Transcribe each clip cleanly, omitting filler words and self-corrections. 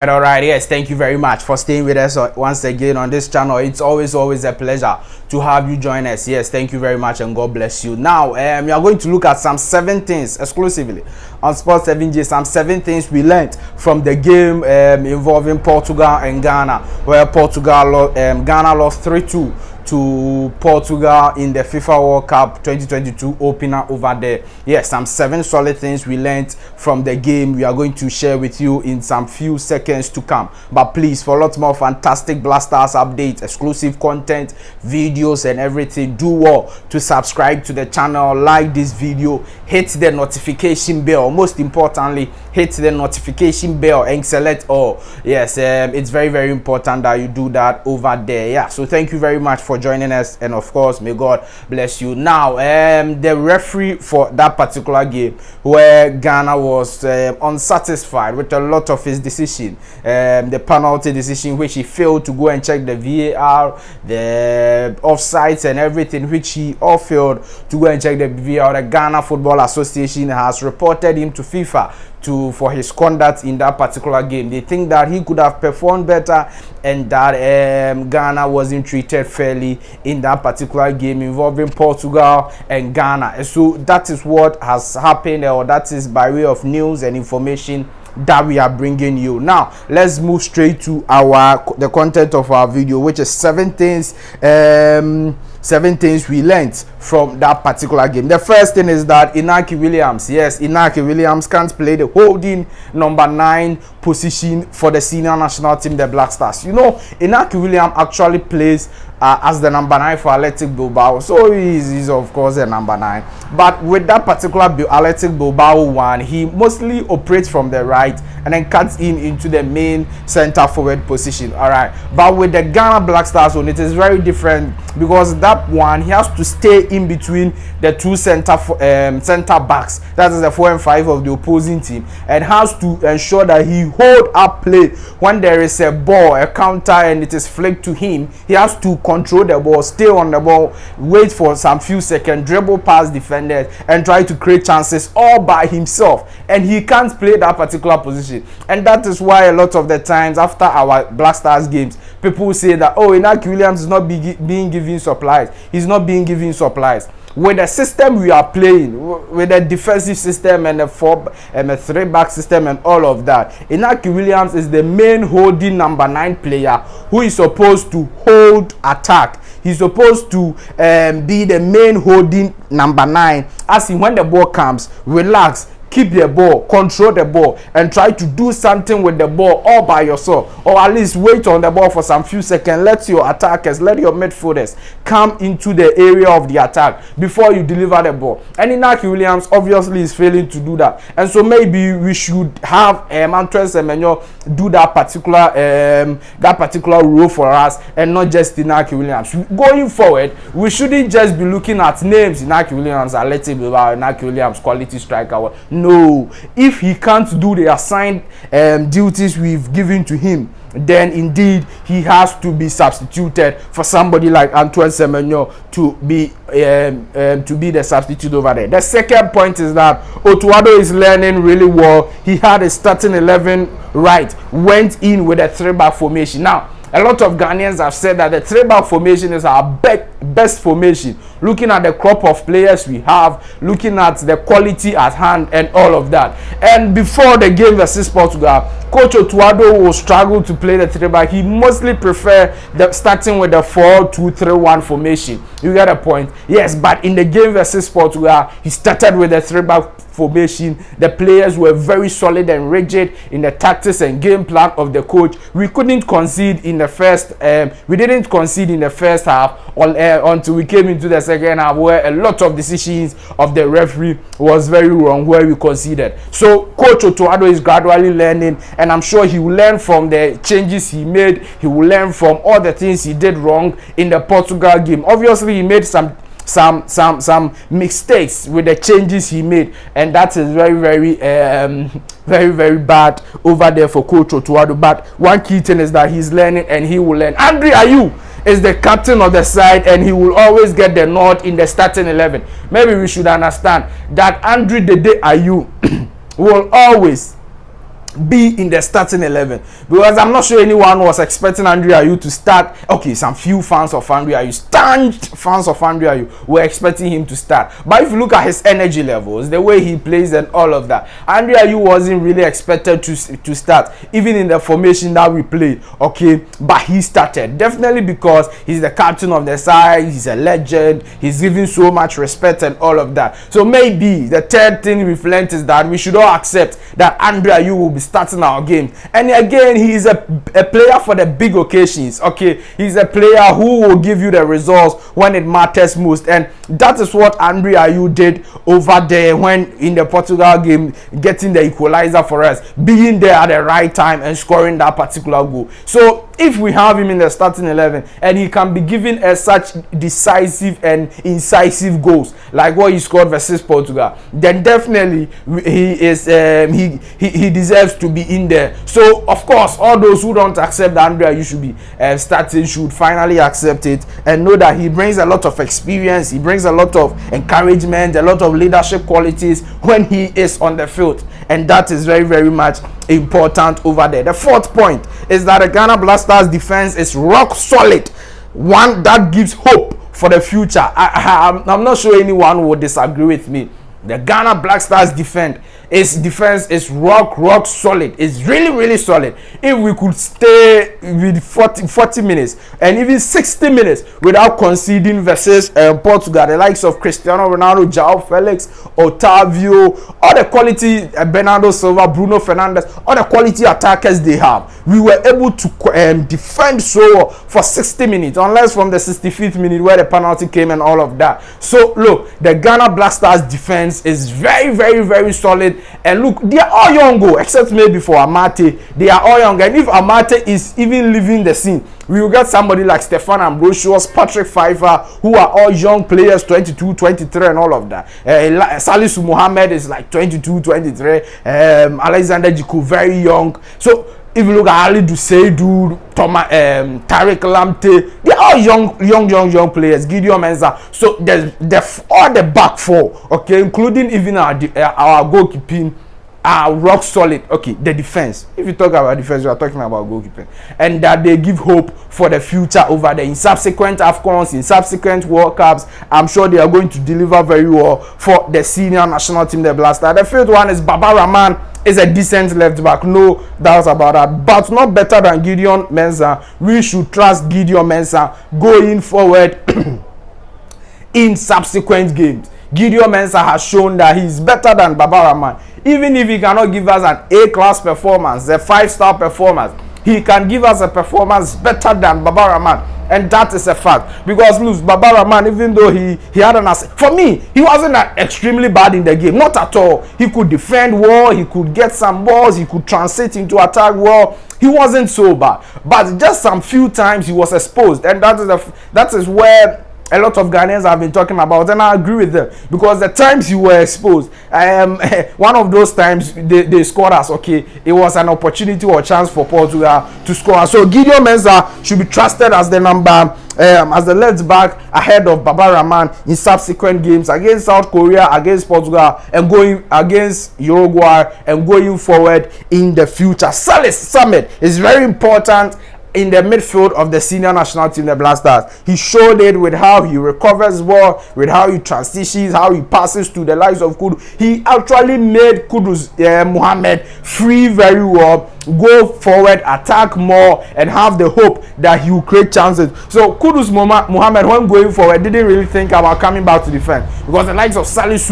All right, yes, thank you very much for staying with us once again on this channel. It's always a pleasure to have you join us. Yes, thank you very much and God bless you. Now, we are going to look at some 7 things exclusively on Sports 7J. Some 7 things we learned from the game involving Portugal and Ghana, where Ghana lost 3-2 to Portugal in the FIFA World Cup 2022 opener over there. Yes, some 7 solid things we learned from the game we are going to share with you in some few seconds to come. But please, for lots more fantastic Blasters updates, exclusive content, videos and everything, do well to subscribe to the channel, like this video, hit the notification bell. Most importantly, hit the notification bell and select all. Yes, it's very important that you do that over there. Yeah, so thank you very much for joining us, and of course may God bless you. Now, the referee for that particular game where Ghana was unsatisfied with a lot of his decision, the penalty decision which he failed to go and check the VAR, the offsides and everything which he all failed to go and check the VAR. The Ghana Football Association has reported him to FIFA for his conduct in that particular game. They think that he could have performed better and that Ghana wasn't treated fairly in that particular game involving Portugal and Ghana. So that is what has happened, or that is by way of news and information that we are bringing you. Now let's move straight to the content of our video, which is 7 things we learned from that particular game. The first thing is that Inaki Williams can't play the holding number 9 position for the senior national team, the Black Stars. You know, Inaki Williams actually plays as the number 9 for Athletic Bilbao, so he's of course a number 9. But with that particular Athletic Bilbao one, he mostly operates from the right and then cuts in into the main center forward position. All right, but with the Ghana Black Stars one, it is very different, because that one he has to stay in between the 2 center backs, that is the 4 and 5 of the opposing team, and has to ensure that he hold up play when there is a ball, a counter, and it is flicked to him. He has to control the ball, stay on the ball, wait for some few seconds, dribble past defenders and try to create chances all by himself, and he can't play that particular position. And that is why a lot of the times after our Black Stars games, people say that, oh, Inaki Williams is not being given supplies. He's not being given supplies. With the system we are playing, with the defensive system and the 3-back system and all of that, Inaki Williams is the main holding number 9 player who is supposed to hold attack. He's supposed to be the main holding number 9, as in when the ball comes, relax, keep the ball, control the ball, and try to do something with the ball all by yourself, or at least wait on the ball for some few seconds. Let your attackers, let your midfielders come into the area of the attack before you deliver the ball. And Inaki Williams obviously is failing to do that, and so maybe we should have Antoine Semenyo do that particular role for us, and not just Inaki Williams. Going forward, we shouldn't just be looking at names: Inaki Williams, Athletic Bilbao, Inaki Williams, quality striker. No, if he can't do the assigned duties we've given to him, then indeed he has to be substituted for somebody like Antoine Semenyo to be the substitute over there. The second point is that Otuado is learning really well. He had a starting 11 right, went in with a 3-back formation. Now, a lot of Ghanaians have said that the 3-back formation is our best formation. Looking at the crop of players we have, looking at the quality at hand and all of that. And before the game versus Portugal, Coach Otuado will struggle to play the 3-back. He mostly prefer starting with the 4-2-3-1 formation. You get a point? Yes, but in the game versus Portugal, he started with the 3-back formation. The players were very solid and rigid in the tactics and game plan of the coach. We couldn't concede in the first we didn't concede in the first half until we came into the second half, where a lot of decisions of the referee was very wrong, where we conceded. So Coach Otuado is gradually learning, and I'm sure he will learn from the changes he made. He will learn from all the things he did wrong in the Portugal game. Obviously he made some mistakes with the changes he made, and that is very bad over there for Coach Otuado. But one key thing is that he's learning, and he will learn. Andre Ayew is the captain of the side, and he will always get the nod in the starting 11. Maybe we should understand that Andre Dede Ayew will always be in the starting 11, because I'm not sure anyone was expecting Andre Ayew to start. Okay, some few fans of Andre Ayew, staunch fans of Andre Ayew, were expecting him to start. But if you look at his energy levels, the way he plays and all of that, Andre Ayew wasn't really expected to start, even in the formation that we played. Okay, but he started, definitely because he's the captain of the side, he's a legend, he's given so much respect and all of that. So maybe the third thing we've learned is that we should all accept that Andre Ayew will be starting our game. And again, he is a player for the big occasions. Okay, he's a player who will give you the results when it matters most, and that is what Andre Ayew did over there when in the Portugal game, getting the equalizer for us, being there at the right time and scoring that particular goal. So if we have him in the starting 11 and he can be given as such decisive and incisive goals like what he scored versus Portugal, then definitely he is he deserves to be in there. So of course, all those who don't accept that Andre Ayew should be starting should finally accept it and know that he brings a lot of experience, he brings a lot of encouragement, a lot of leadership qualities when he is on the field, and that is very, very much important over there. The fourth point is that the Ghana Black Stars defense is rock solid, one that gives hope for the future. I'm not sure anyone would disagree with me. The Ghana Black Stars defense is rock solid. It's really solid. If we could stay with 40 minutes and even 60 minutes without conceding versus Portugal, the likes of Cristiano Ronaldo, João Felix, Otavio, all the quality, Bernardo Silva, Bruno Fernandes, all the quality attackers they have, we were able to defend so well for 60 minutes, unless from the 65th minute where the penalty came and all of that. So look, the Ghana Black Stars defense is very solid. And look, they are all young, except maybe for Amate. They are all young, and if Amate is even leaving the scene, we will get somebody like Stefan Ambrosius, Patrick Fifa, who are all young players, 22, 23 and all of that. Salisu Mohammed is like 22, 23. Alexander Jiku, very young. So if you look at Ali Duseidu, Tariq Lamptey, they are all young players. Gideon Mensah. So there's all the back four, okay, including even our goalkeeping, are rock solid. Okay, the defense. If you talk about defense, we are talking about goalkeeping, and that they give hope for the future over there in subsequent AFCONs, in subsequent World Cups. I'm sure they are going to deliver very well for the senior national team, the Black Stars. The fifth one is Baba Rahman. Is a decent left back, no doubts about that, but not better than Gideon Mensah. We should trust Gideon Mensah going forward in subsequent games. Gideon Mensah has shown that he's better than Baba Rahman. Even if he cannot give us an A-class performance, a 5-star performance, he can give us a performance better than Baba Rahman. And that is a fact. Because look, Baba Rahman, even though he had an asset, for me, he wasn't extremely bad in the game. Not at all. He could defend well, he could get some balls, he could transit into attack well. He wasn't so bad. But just some few times he was exposed. And that is where a lot of Ghanaians have been talking about, and I agree with them, because the times you were exposed, one of those times they scored us. Okay, it was an opportunity or chance for Portugal to score. So Gideon Mensah should be trusted as the as the left back ahead of Baba Rahman in subsequent games against South Korea, against Portugal, and going against Uruguay, and going forward in the future. Salis Samed is very important in the midfield of the senior national team, the Black Stars. He showed it with how he recovers ball, with how he transitions, how he passes to the likes of Kudus. He actually made Kudus Mohammed free very well, go forward, attack more, and have the hope that he will create chances. So Kudus Mohammed, when going forward, didn't really think about coming back to defend, because the likes of Salis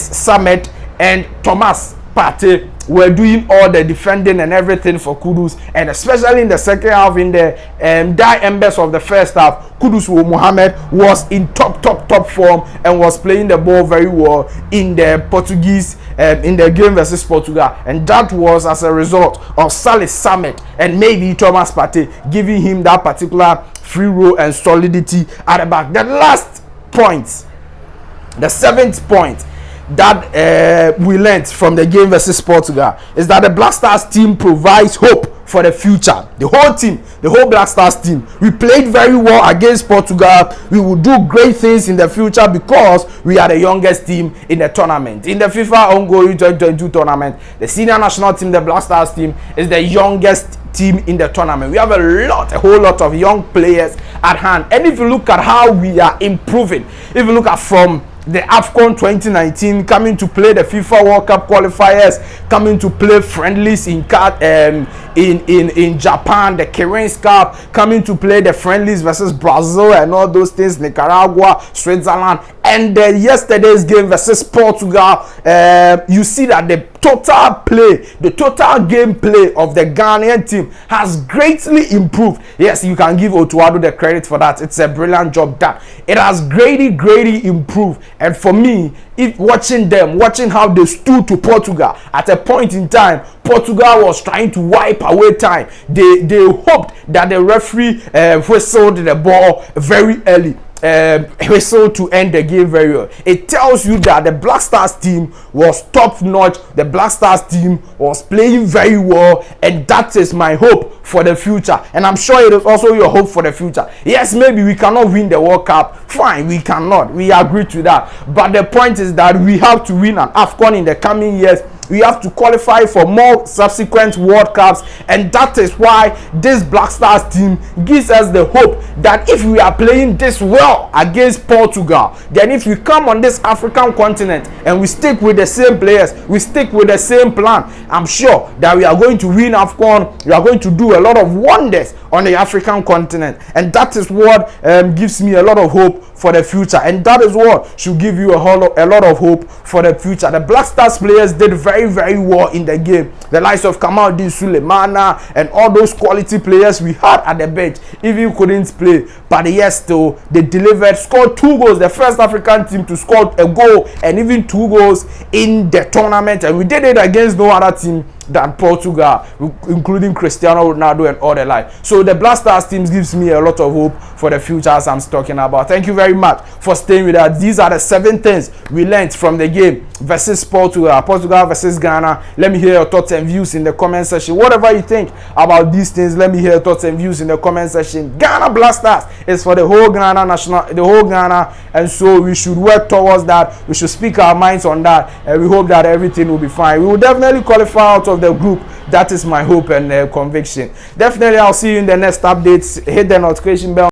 Samed and Thomas Partey were doing all the defending and everything for Kudus, and especially in the second half, in the die embers of the first half, Kudus Mohammed was in top form and was playing the ball very well in the Portuguese in the game versus Portugal, and that was as a result of Salis Samed and maybe Thomas Partey giving him that particular free roll and solidity at the back. The last point, the seventh point that we learned from the game versus Portugal, is that the Black Stars team provides hope for the future. The whole team, the whole Black Stars team, we played very well against Portugal. We will do great things in the future because we are the youngest team in the tournament. In the FIFA ongoing 2022 tournament, the senior national team, the Black Stars team, is the youngest team in the tournament. We have a whole lot of young players at hand. And if you look at how we are improving, if you look at from the AFCON 2019, coming to play the FIFA World Cup qualifiers, coming to play friendlies in Japan, the Cairns Cup, coming to play the friendlies versus Brazil and all those things, Nicaragua, Switzerland, and yesterday's game versus Portugal. You see that the total gameplay of the Ghanaian team has greatly improved. Yes, you can give Otuado the credit for that. It's a brilliant job done. It has greatly improved. And for me, if watching how they stood to Portugal at a point in time, Portugal was trying to wipe away time. They hoped that the referee whistled the ball very early. Whistle to end the game very well. It tells you that the Black Stars team was top notch. The Black Stars team was playing very well, and that is my hope for the future. And I'm sure it is also your hope for the future. Yes, maybe we cannot win the World Cup. Fine, we cannot. We agree to that. But the point is that we have to win an AFCON in the coming years. We have to qualify for more subsequent World Cups, and that is why this Black Stars team gives us the hope that if we are playing this well against Portugal, then if we come on this African continent and we stick with the same players, we stick with the same plan, I'm sure that we are going to win AFCON. We are going to do a lot of wonders on the African continent, and that is what gives me a lot of hope for the future, and that is what should give you a lot of hope for the future. The Black Stars players did very well in the game. The likes of Kamaldeen Sulemana and all those quality players we had at the bench even couldn't play, but yes, still they delivered, scored 2 goals, the first African team to score a goal and even 2 goals in the tournament, and we did it against no other team than Portugal, including Cristiano Ronaldo and all the like. So the Black Stars teams gives me a lot of hope for the future, as I'm talking about. Thank you very much for staying with us. These are the 7 things we learned from the game versus Portugal versus Ghana. Let me hear your thoughts and views in the comment section. Whatever you think about these things, let me hear your thoughts and views in the comment section. Ghana Black Stars is for the whole Ghana, and so we should work towards that. We should speak our minds on that, and we hope that everything will be fine. We will definitely qualify out of the group. That is my hope and conviction. Definitely, I'll see you in the next updates. Hit the notification bell.